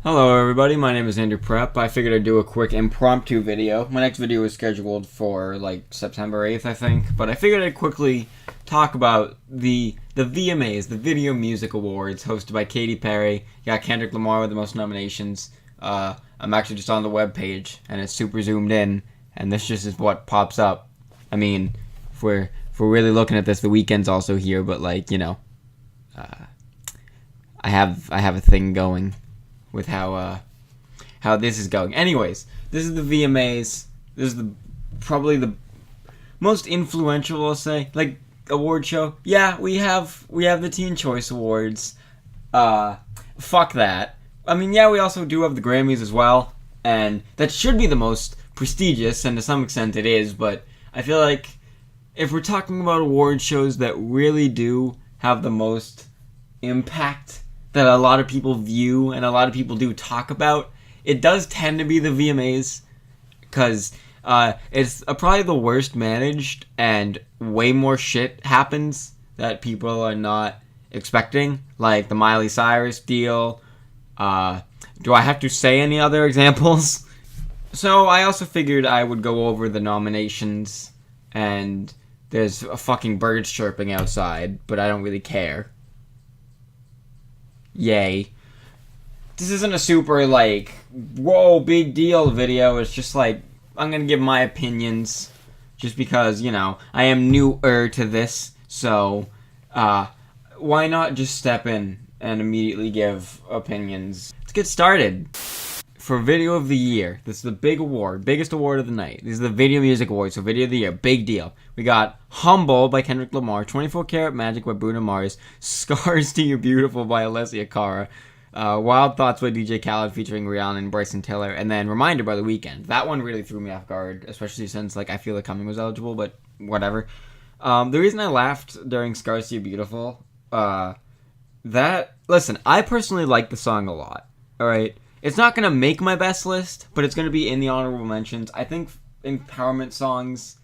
Hello everybody, my name is Andrew Prep. I figured I'd do a quick impromptu video. My next video is scheduled for like September 8th, I think. But I figured I'd quickly talk about the VMAs, the Video Music Awards, hosted by Katy Perry. You got Kendrick Lamar with the most nominations. I'm actually just on the webpage, and it's super zoomed in, and this just is what pops up. I mean, if we're really looking at this, The Weeknd's also here, but like, you know, I have a thing going with how this is going. Anyways, this is the VMAs. This is probably the most influential, I'll say, like, award show. Yeah, we have the Teen Choice Awards. Fuck that. I mean, yeah, we also do have the Grammys as well, and that should be the most prestigious, and to some extent it is, but I feel like if we're talking about award shows that really do have the most impact that a lot of people view and a lot of people do talk about, it does tend to be the VMAs, because it's probably the worst managed and way more shit happens that people are not expecting, like the Miley Cyrus deal. Do I have to say any other examples? So I also figured I would go over the nominations, and there's a fucking birds chirping outside, but I don't really care. Yay. This isn't a super, like, whoa, big deal video. It's just, like, I'm gonna give my opinions just because, you know, I am newer to this. So, why not just step in and immediately give opinions? Let's get started. For Video of the Year, this is the big award, biggest award of the night. This is the Video Music Awards, so Video of the Year, big deal. We got Humble by Kendrick Lamar, 24 Karat Magic by Bruno Mars, Scars to You're Beautiful by Alessia Cara, Wild Thoughts by DJ Khaled featuring Rihanna and Bryson, and then Reminder by The Weeknd. That one really threw me off guard, especially since, like, I Feel Like Coming was eligible, but whatever. The reason I laughed during Scars to You're Beautiful, listen, I personally like the song a lot, alright? It's not going to make my best list, but it's going to be in the honorable mentions. I think empowerment songs,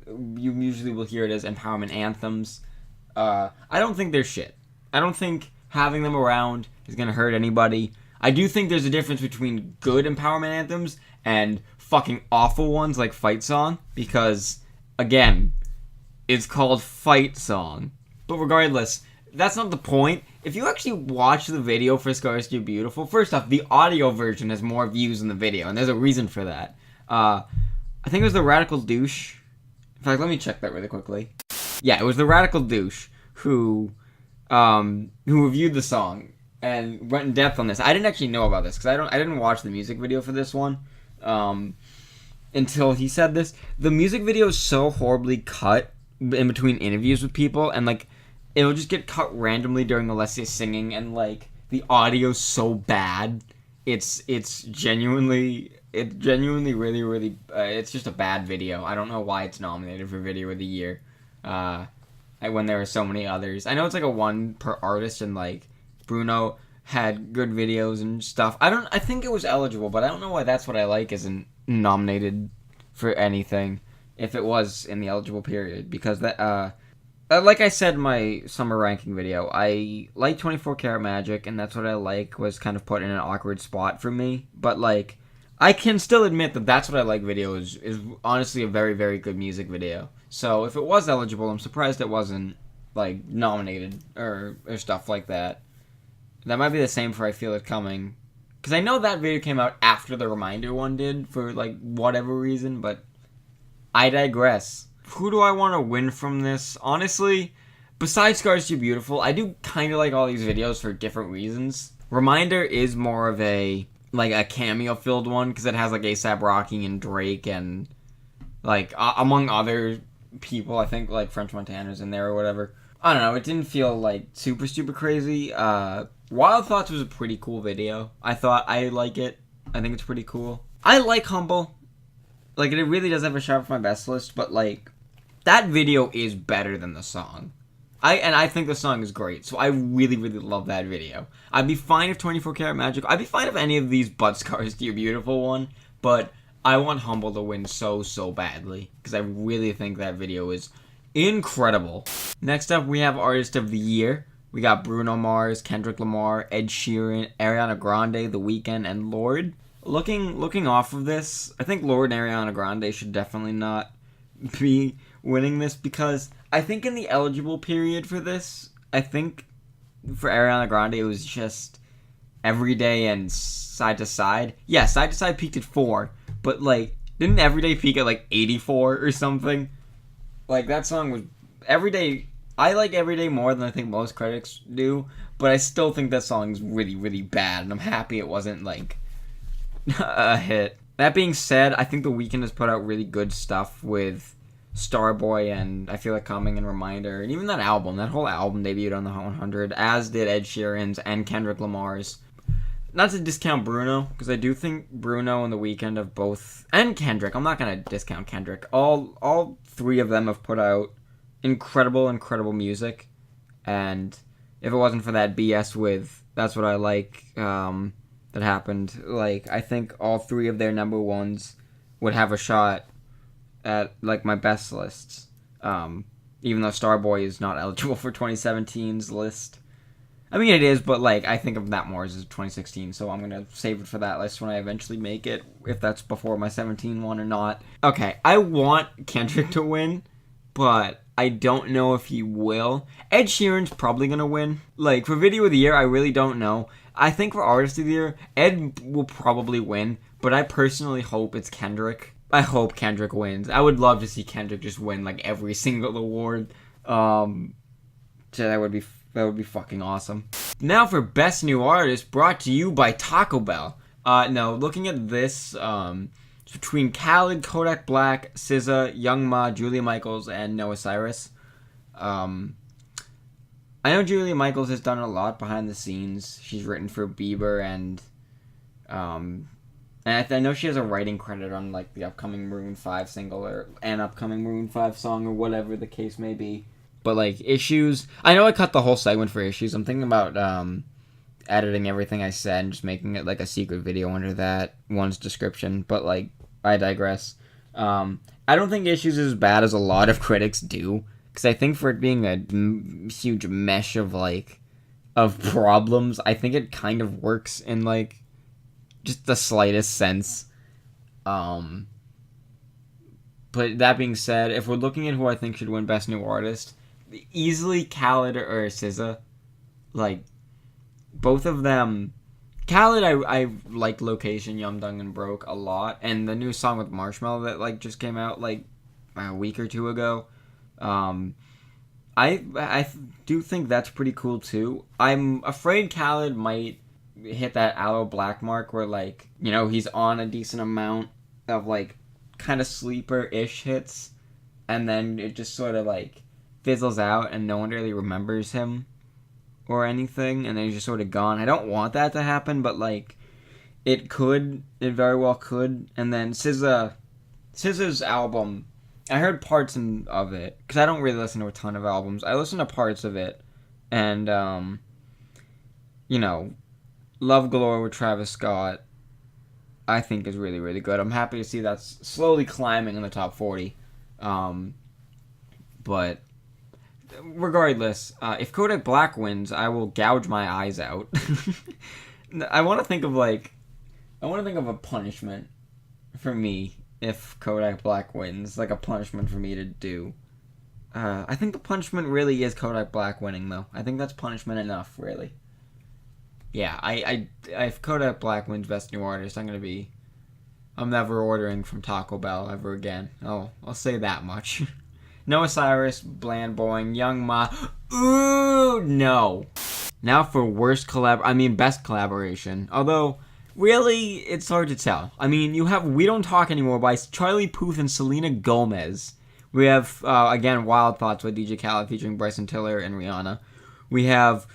you usually will hear it as empowerment anthems. I don't think they're shit. I don't think having them around is going to hurt anybody. I do think there's a difference between good empowerment anthems and fucking awful ones like Fight Song, because, again, it's called Fight Song. But regardless, that's not the point. If you actually watch the video for Scars to You Beautiful, first off, the audio version has more views than the video, and there's a reason for that. I think it was the Radical Douche. In fact, let me check that really quickly. Yeah, it was the Radical Douche who reviewed the song and went in depth on this. I didn't actually know about this because I didn't watch the music video for this one until he said this. The music video is so horribly cut in between interviews with people, and like, it'll just get cut randomly during Alessia singing, and like, the audio's so bad. It's genuinely really it's just a bad video. I don't know why it's nominated for Video of the Year when there are so many others. I know it's like a one per artist, and like, Bruno had good videos and stuff. I think it was eligible, but I don't know why That's What I Like isn't nominated for anything if it was in the eligible period, because that like I said in my summer ranking video, I like 24 Karat Magic, and That's What I Like was kind of put in an awkward spot for me. But, like, I can still admit that That's What I Like video is honestly a very, very good music video. So, if it was eligible, I'm surprised it wasn't, like, nominated or stuff like that. That might be the same for I Feel It Coming. Because I know that video came out after the Reminder one did, for, like, whatever reason, but I digress. Who do I want to win from this? Honestly, besides Scars to You Beautiful, I do kind of like all these videos for different reasons. Reminder is more of a cameo-filled one, because it has, like, A$AP Rocky and Drake and, like, among other people. I think, like, French Montana's in there or whatever. I don't know, it didn't feel, like, super crazy. Wild Thoughts was a pretty cool video. I like it. I think it's pretty cool. I like Humble. Like, it really does have a shot for my best list, but, like, that video is better than the song. I think the song is great, so I really love that video. I'd be fine if 24 Karat Magic, I'd be fine if any of these but Scars to Your Beautiful one, but I want Humble to win so badly, because I really think that video is incredible. Next up, we have Artist of the Year. We got Bruno Mars, Kendrick Lamar, Ed Sheeran, Ariana Grande, The Weeknd, and Lorde. Looking off of this, I think Lorde and Ariana Grande should definitely not be winning this, because I think in the eligible period for this, I think for Ariana Grande it was just Everyday and Side to Side. Yeah, Side to Side peaked at 4, but like, didn't Everyday peak at like 84 or something? Like, that song was Everyday. I like Everyday more than I think most critics do, but I still think that song is really, really bad, and I'm happy it wasn't like a hit. That being said, I think The Weeknd has put out really good stuff with Starboy and I Feel Like Coming and Reminder, and even that whole album debuted on the Hot 100, as did Ed Sheeran's and Kendrick Lamar's. Not to discount Bruno, because I do think Bruno and The Weeknd have both, and Kendrick, I'm not going to discount Kendrick, all three of them have put out incredible music, and if it wasn't for that BS with That's What I Like that happened, like, I think all three of their number ones would have a shot at, like, my best lists, even though Starboy is not eligible for 2017's list. I mean, it is, but, like, I think of that more as 2016, so I'm gonna save it for that list when I eventually make it, if that's before my 17 one or not. Okay, I want Kendrick to win, but I don't know if he will. Ed Sheeran's probably gonna win. Like, for Video of the Year, I really don't know. I think for Artist of the Year, Ed will probably win, but I personally hope it's Kendrick. I hope Kendrick wins. I would love to see Kendrick just win, like, every single award. So that would be fucking awesome. Now for Best New Artist, brought to you by Taco Bell. No, looking at this, it's between Khaled, Kodak Black, SZA, Young Ma, Julia Michaels, and Noah Cyrus. I know Julia Michaels has done a lot behind the scenes. She's written for Bieber, and I know she has a writing credit on, like, the upcoming Maroon 5 single, or an upcoming Maroon 5 song, or whatever the case may be. But, like, Issues, I know I cut the whole segment for Issues. I'm thinking about editing everything I said and just making it, like, a secret video under that one's description. But, like, I digress. I don't think Issues is as bad as a lot of critics do, because I think for it being a huge mesh of, like, of problems, I think it kind of works in, like, just the slightest sense. But that being said, if we're looking at who I think should win Best New Artist, easily Khaled or SZA. Like, both of them. Khaled, I like Location, Young, Dumb, and Broke a lot, and the new song with Marshmello that, like, just came out, like, a week or two ago. I do think that's pretty cool too. I'm afraid Khaled might hit that Aloe Black mark where, like, you know, he's on a decent amount of, like, kind of sleeper-ish hits, and then it just sort of, like, fizzles out and no one really remembers him or anything, and then he's just sort of gone. I don't want that to happen, but, like, it very well could. And then SZA's album, I heard parts of it, because I don't really listen to a ton of albums. I listened to parts of it, and, you know, Love Galore with Travis Scott, I think is really, really good. I'm happy to see that's slowly climbing in the top 40. But regardless, if Kodak Black wins, I will gouge my eyes out. I want to think of a punishment for me if Kodak Black wins, like a punishment for me to do. I think the punishment really is Kodak Black winning, though. I think that's punishment enough, really. Yeah, if Kodak Black wins Best New Artist, I'm never ordering from Taco Bell ever again. I'll say that much. Noah Cyrus, Bland Boing, Young Ma. Ooh, no. Now for best collaboration. Although, really, it's hard to tell. I mean, you have We Don't Talk Anymore by Charlie Puth and Selena Gomez. We have, again, Wild Thoughts by DJ Khaled featuring Bryson Tiller and Rihanna. We have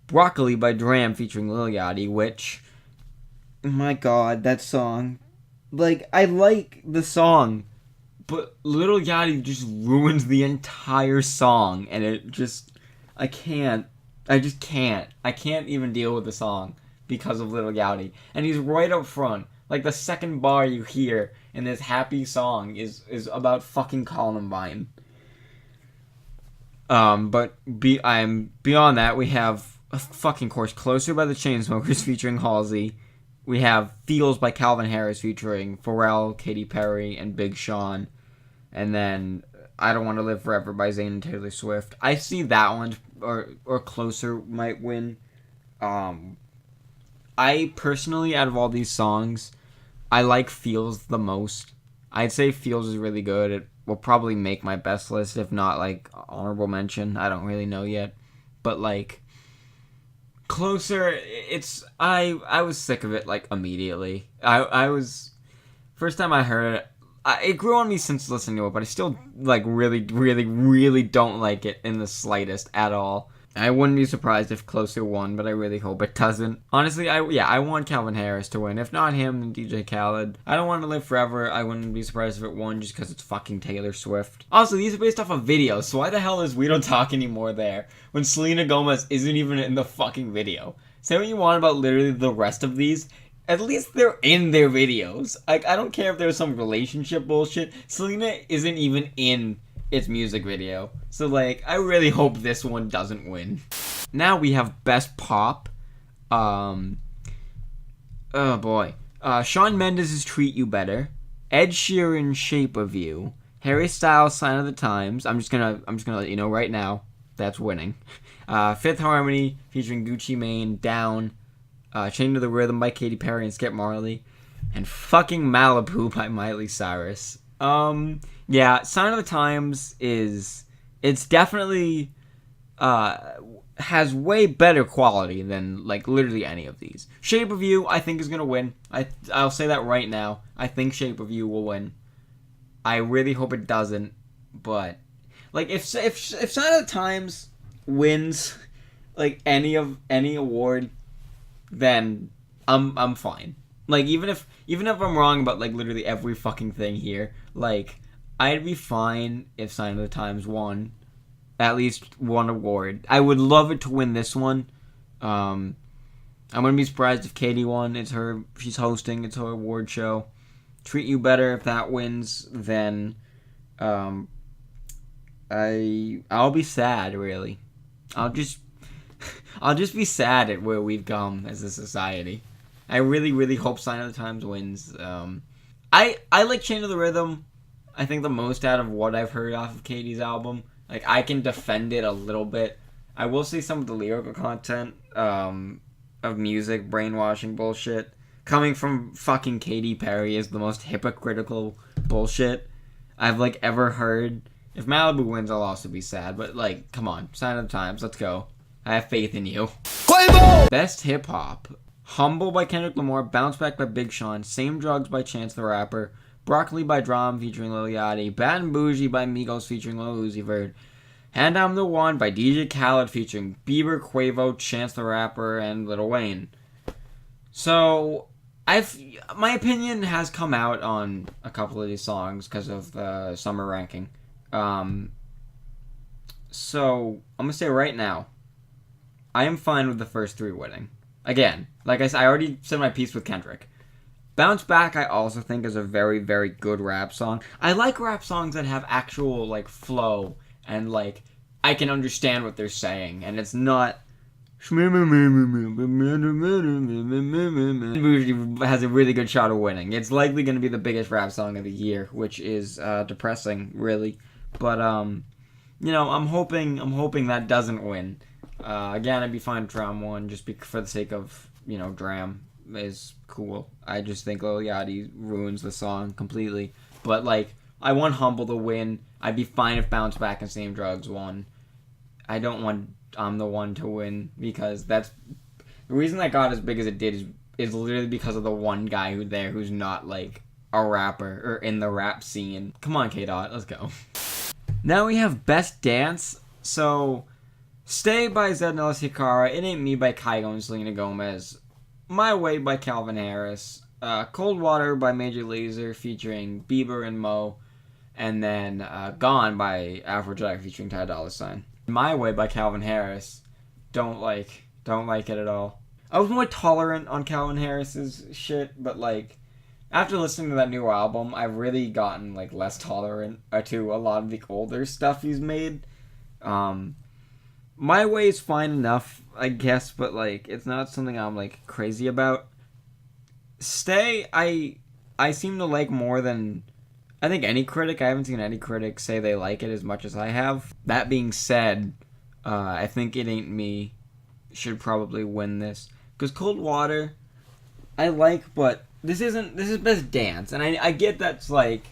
Broccoli by Dram featuring Lil Yachty, which, my god, that song. Like, I like the song, but Lil Yachty just ruins the entire song, and it just, I just can't. I can't even deal with the song because of Lil Yachty. And he's right up front. Like, the second bar you hear in this happy song is about fucking Columbine. But I'm beyond that. We have a fucking course, Closer by the Chainsmokers featuring Halsey. We have Feels by Calvin Harris featuring Pharrell, Katy Perry, and Big Sean. And then I Don't Want to Live Forever by Zayn and Taylor Swift. I see that one or Closer might win. I personally, out of all these songs, I like Feels the most. I'd say Feels is really good. It will probably make my best list, if not like honorable mention. I don't really know yet, but like Closer, it's I was sick of it like immediately. I was first time I heard it. It grew on me since listening to it, but I still like really don't like it in the slightest at all. I wouldn't be surprised if Closer won, but I really hope it doesn't. Honestly, I want Calvin Harris to win. If not him, then DJ Khaled. I Don't Want to Live Forever. I wouldn't be surprised if it won just because it's fucking Taylor Swift. Also, these are based off of videos, so why the hell is We Don't Talk Anymore there when Selena Gomez isn't even in the fucking video? Say what you want about literally the rest of these. At least they're in their videos. Like, I don't care if there's some relationship bullshit. Selena isn't even in its music video. So, like, I really hope this one doesn't win. Now we have Best Pop. Oh, boy. Shawn Mendes' Treat You Better. Ed Sheeran's Shape of You. Harry Styles' Sign of the Times. I'm just gonna let you know right now. That's winning. Fifth Harmony featuring Gucci Mane. Down. Chained to the Rhythm by Katy Perry and Skip Marley, and fucking Malibu by Miley Cyrus. Yeah, Sign of the Times it's definitely has way better quality than like literally any of these. Shape of You, I think, is gonna win. I'll say that right now. I think Shape of You will win. I really hope it doesn't, but like if Sign of the Times wins like any award, then I'm fine. Like even if I'm wrong about like literally every fucking thing here, like I'd be fine if Sign of the Times won at least one award. I would love it to win this one. I wouldn't be surprised if Katie won. She's hosting. It's her award show. Treat You Better, if that wins, then I'll be sad, really. I'll just be sad at where we've come as a society. I really hope Sign of the Times wins. I like Chain of the Rhythm, I think, the most out of what I've heard off of Katie's album. Like, I can defend it a little bit. I will say some of the lyrical content of music, brainwashing bullshit, coming from fucking Katy Perry is the most hypocritical bullshit I've, like, ever heard. If Malibu wins, I'll also be sad. But, like, come on. Sign of the Times. Let's go. I have faith in you. Quavo! Best Hip Hop. Humble by Kendrick Lamar. Bounce Back by Big Sean. Same Drugs by Chance the Rapper. Broccoli by Drum featuring Lil Yachty. Bad and Bougie by Migos featuring Lil Uzi Vert. And I'm the One by DJ Khaled featuring Bieber, Quavo, Chance the Rapper, and Lil Wayne. So, my opinion has come out on a couple of these songs because of the summer ranking. So, I'm going to say right now, I am fine with the first three winning. Again, like I said, I already said my piece with Kendrick. Bounce Back, I also think, is a very, very good rap song. I like rap songs that have actual, like, flow, and, like, I can understand what they're saying, and it's not... Bougie has a really good shot of winning. It's likely going to be the biggest rap song of the year, which is depressing, really. But, you know, I'm hoping that doesn't win. Again, I'd be fine if Dram won, just for the sake of, you know, Dram is cool. I just think Lil Yachty ruins the song completely. But, like, I want Humble to win. I'd be fine if Bounce Back and Same Drugs won. I don't want I'm the One to win, because that's... The reason that got as big as it did is literally because of the one guy who's not, like, a rapper, or in the rap scene. Come on, K-Dot, let's go. Now we have Best Dance. So, Stay by Zed and Alessia Cara, It Ain't Me by Kygo and Selena Gomez, My Way by Calvin Harris, Cold Water by Major Lazer featuring Bieber and Mo, and then Gone by Afrojack featuring Ty Dolla $ign. My Way by Calvin Harris, don't like it at all. I was more tolerant on Calvin Harris's shit, but like after listening to that new album, I've really gotten like less tolerant to a lot of the older stuff he's made. My Way is fine enough, I guess, but like it's not something I'm like crazy about. Stay, I seem to like more than I think any critic. I haven't seen any critic say they like it as much as I have. That being said, I think It Ain't Me should probably win this because Cold Water I like, but this is best dance, and I get that's like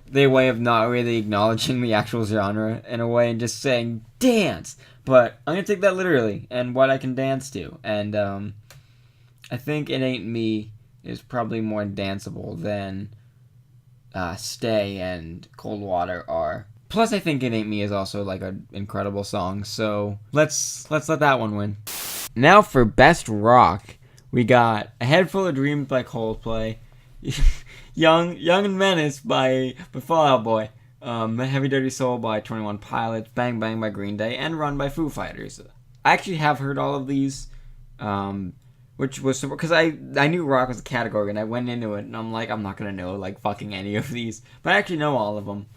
their way of not really acknowledging the actual genre in a way and just saying dance. But I'm gonna take that literally and what I can dance to, and I think It Ain't Me is probably more danceable than Stay and Cold Water are. Plus, I think It Ain't Me is also like an incredible song. So let's let that one win. Now for best rock, we got A Head Full of Dreams by Coldplay, Young and Menace by Fall Out Boy, Heavy Dirty Soul by 21 Pilots, Bang Bang by Green Day, and Run by Foo Fighters. I actually have heard all of these, which was because I knew rock was a category and I went into it and I'm like, I'm not gonna know like fucking any of these, but I actually know all of them.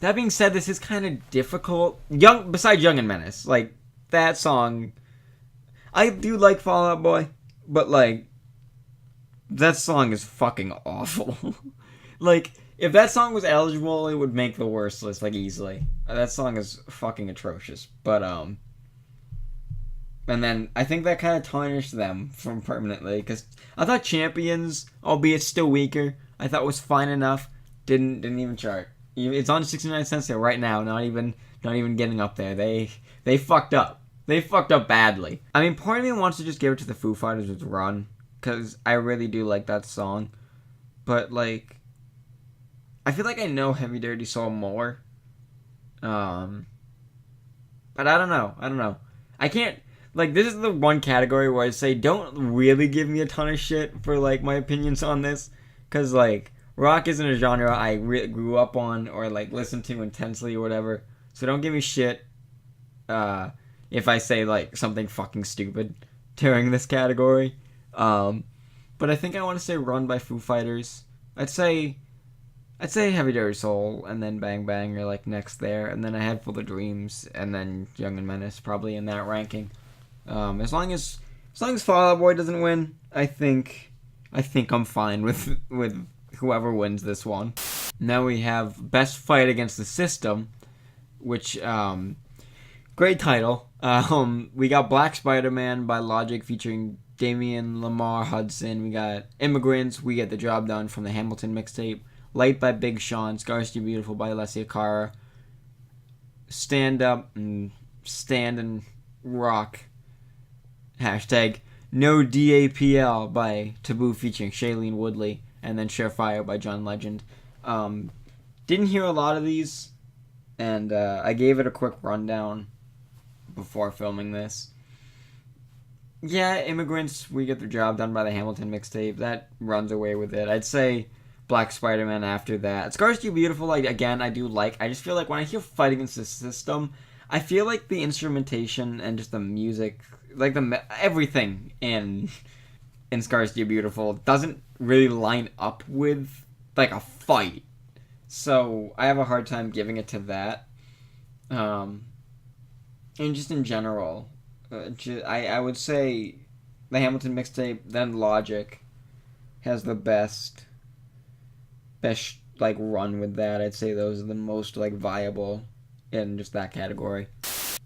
That being said, this is kind of difficult. Besides Young and Menace, like that song, I do like Fall Out Boy, but like that song is fucking awful. Like if that song was eligible, it would make the worst list like easily. That song is fucking atrocious, but and then I think that kind of tarnished them from permanently because I thought Champions, albeit still weaker, I thought was fine enough. Didn't even chart. It's on 69 cents there right now. Not even getting up there. They fucked up. They fucked up badly. I mean, part of me wants to just give it to the Foo Fighters with Run because I really do like that song, but like I feel like I know Heavy Dirty Soul more. But I don't know. I can't. Like, this is the one category where I say don't really give me a ton of shit for, like, my opinions on this. Because, like, rock isn't a genre I grew up on or, like, listened to intensely or whatever. So don't give me shit if I say, like, something fucking stupid during this category. But I think I want to say Run by Foo Fighters. I'd say Heavy Dirty Soul and then Bang Bang are, like, next there. And then A Head Full of Dreams and then Young and Menace probably in that ranking. As long as Fall Out Boy doesn't win, I think I'm fine with whoever wins this one. Now we have Best Fight Against the System, which great title. We got Black Spider-Man by Logic featuring Damian Lamar Hudson. We got Immigrants, We Get the Job Done from the Hamilton mixtape. Light by Big Sean, Scars Too Beautiful by Alessia Cara. Stand Up and Stand and Rock. Hashtag No DAPL by Taboo featuring Shailene Woodley, and then Surefire by John Legend. Didn't hear a lot of these, and I gave it a quick rundown before filming this. Yeah, Immigrants, We Get the Job Done by the Hamilton mixtape. That runs away with it. I'd say Black Spider-Man after that. Scars Too Beautiful, like, again, I do like. I just feel like when I hear Fight Against the System, I feel like the instrumentation and just the music, like everything in Scars Too Beautiful doesn't really line up with like a fight. So I have a hard time giving it to that. And just in general, I would say the Hamilton mixtape, then Logic has the best like run with that. I'd say those are the most like viable in just that category.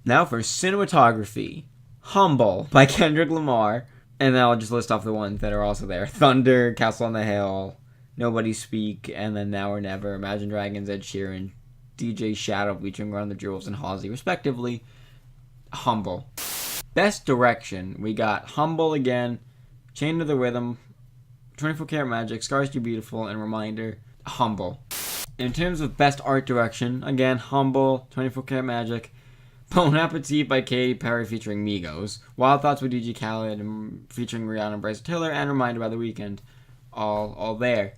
Now for cinematography, Humble by Kendrick Lamar, and then I'll just list off the ones that are also there: Thunder, Castle on the Hill, Nobody Speak, and then Now or Never, Imagine Dragons, Ed Sheeran, DJ Shadow featuring Run the Jewels and Halsey, respectively. Humble. Best direction, we got Humble again, Chain to the Rhythm, 24 Karat Magic, Scars Too Beautiful, and Reminder. Humble. In terms of best art direction, again, Humble, 24 Karat Magic, Bon Appetit by Katy Perry featuring Migos, Wild Thoughts with DJ Khaled and featuring Rihanna and Bryson Tiller, and Reminder by The Weeknd. All there.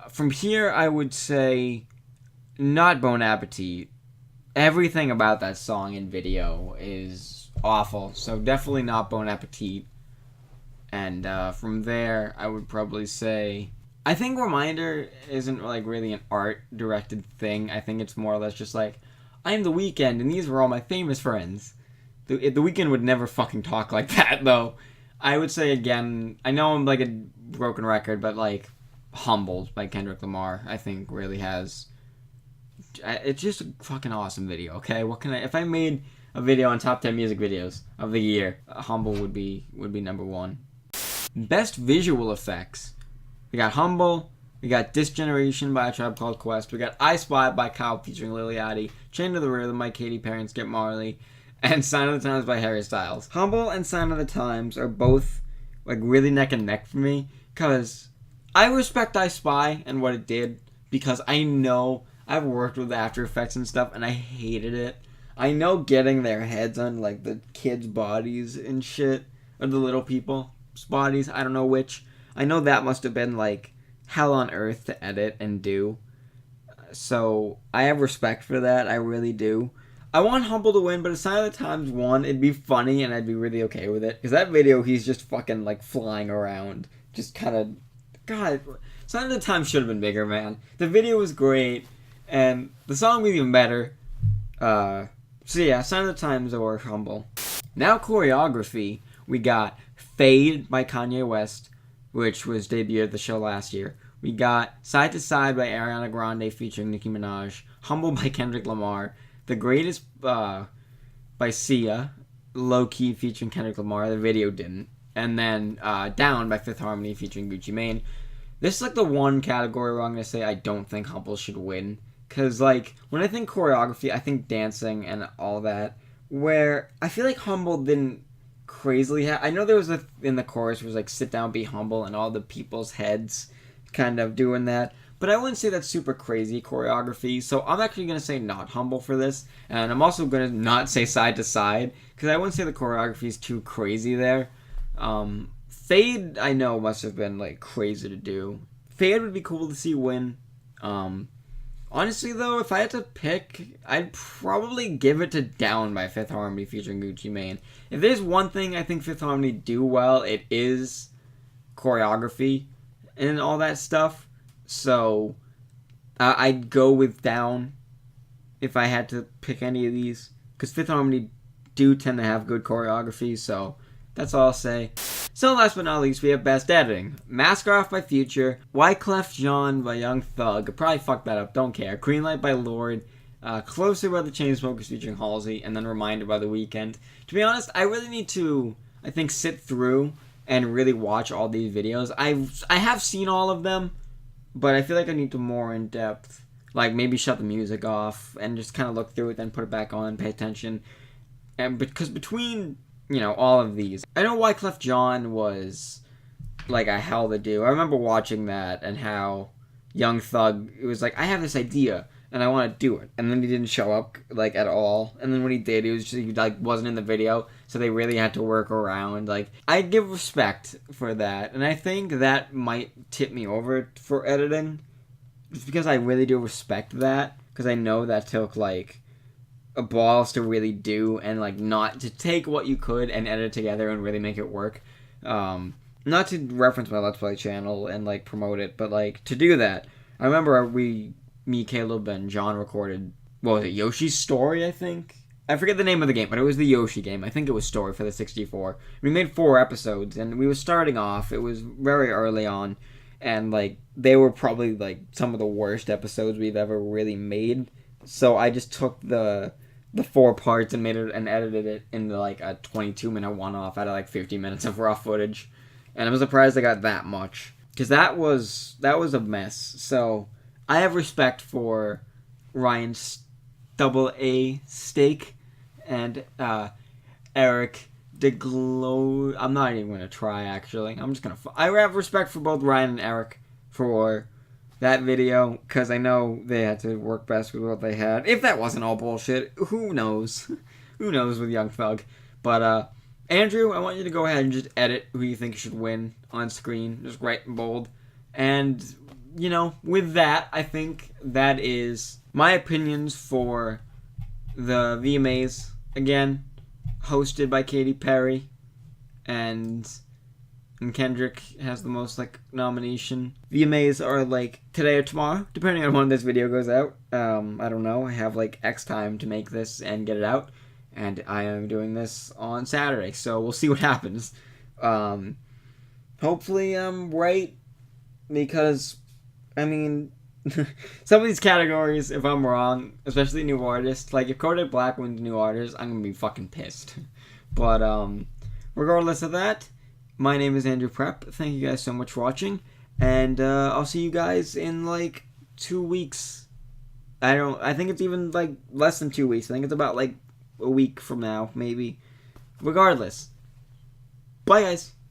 From here, I would say not Bon Appetit. Everything about that song and video is awful, so definitely not Bon Appetit. And from there, I would probably say, I think Reminder isn't like really an art-directed thing. I think it's more or less just like, I am the Weeknd, and these were all my famous friends. The Weeknd would never fucking talk like that, though. I would say again, I know I'm like a broken record, but like Humbled by Kendrick Lamar, I think really has. It's just a fucking awesome video. Okay, what can I? If I made a video on top 10 music videos of the year, Humble would be number one. Best visual effects. We got Humble. We got This Generation by A Tribe Called Quest. We got I Spy by Kyle featuring Lil Yachty. Chained to the Rhythm by Katy Perry and Skip Marley. And Sign of the Times by Harry Styles. Humble and Sign of the Times are both like really neck and neck for me, because I respect I Spy and what it did, because I know I've worked with After Effects and stuff and I hated it. I know getting their heads on like the kids' bodies and shit, or the little people's bodies, I don't know which. I know that must have been like hell on earth to edit and do. So I have respect for that, I really do. I want Humble to win, but if Sign of the Times won, it'd be funny and I'd be really okay with it. Because that video, he's just fucking like flying around. Just kind of... God, Sign of the Times should have been bigger, man. The video was great, and the song was even better. So yeah, Sign of the Times or Humble. Now choreography, we got Fade by Kanye West, which was debuted at the show last year. We got Side to Side by Ariana Grande featuring Nicki Minaj. Humble by Kendrick Lamar. The Greatest by Sia, Low Key featuring Kendrick Lamar. The video didn't. And then Down by Fifth Harmony featuring Gucci Mane. This is like the one category where I'm going to say I don't think Humble should win. Because like when I think choreography, I think dancing and all that. Where I feel like Humble didn't crazily have... I know there was in the chorus was like sit down, be humble, and all the people's heads kind of doing that. But I wouldn't say that's super crazy choreography, so I'm actually going to say not Humble for this. And I'm also going to not say Side to Side, because I wouldn't say the choreography is too crazy there. Fade, I know, must have been, like, crazy to do. Fade would be cool to see win. Honestly, though, if I had to pick, I'd probably give it to Down by Fifth Harmony featuring Gucci Mane. If there's one thing I think Fifth Harmony do well, it is choreography and all that stuff. So, I'd go with Down if I had to pick any of these. Because Fifth Harmony do tend to have good choreography, so that's all I'll say. So last but not least, we have Best Editing. Mask Off by Future, Wyclef Jean by Young Thug, I probably fucked that up, don't care. Greenlight by Lorde, Closer by the Chainsmokers featuring Halsey, and then Reminder by The Weeknd. To be honest, I really need to, I think, sit through and really watch all these videos. I have seen all of them, but I feel like I need to more in depth. Like maybe shut the music off and just kind of look through it, then put it back on, pay attention. And because between, you know, all of these, I know Wyclef Jean was like a hell to do. I remember watching that and how Young Thug, it was like, I have this idea and I want to do it, and then he didn't show up like at all. And then when he did, he like wasn't in the video, so they really had to work around. Like, I give respect for that, and I think that might tip me over for editing, just because I really do respect that, because I know that took like a balls to really do, and like not to take what you could and edit it together and really make it work. Not to reference my Let's Play channel and like promote it, but like to do that. I remember me, Caleb, and John recorded, what was it, Yoshi's Story, I think? I forget the name of the game, but it was the Yoshi game. I think it was Story for the 64. We made 4 episodes, and we were starting off. It was very early on, and like they were probably like some of the worst episodes we've ever really made. So I just took the 4 parts and made it and edited it into like a 22-minute one-off out of like 50 minutes of raw footage. And I'm surprised I got that much, because that was a mess. So I have respect for Ryan's double A steak and Eric DeGlo. I'm not even gonna try, actually. I'm just gonna. I have respect for both Ryan and Eric for that video, because I know they had to work best with what they had. If that wasn't all bullshit, who knows? Who knows with Young Thug? But Andrew, I want you to go ahead and just edit who you think should win on screen. Just write in bold. And, you know, with that, I think that is my opinions for the VMAs. Again, hosted by Katy Perry. And and Kendrick has the most like nomination. VMAs are like today or tomorrow, depending on when this video goes out. I don't know. I have like X time to make this and get it out, and I am doing this on Saturday, so we'll see what happens. Hopefully I'm right, because I mean, some of these categories, if I'm wrong, especially new artists, like if Kodak Black wins new artist, I'm gonna be fucking pissed. But regardless of that, my name is Andrew Prep. Thank you guys so much for watching, and I'll see you guys in like 2 weeks. I think it's even like less than 2 weeks. I think it's about like a week from now, maybe. Regardless, bye guys.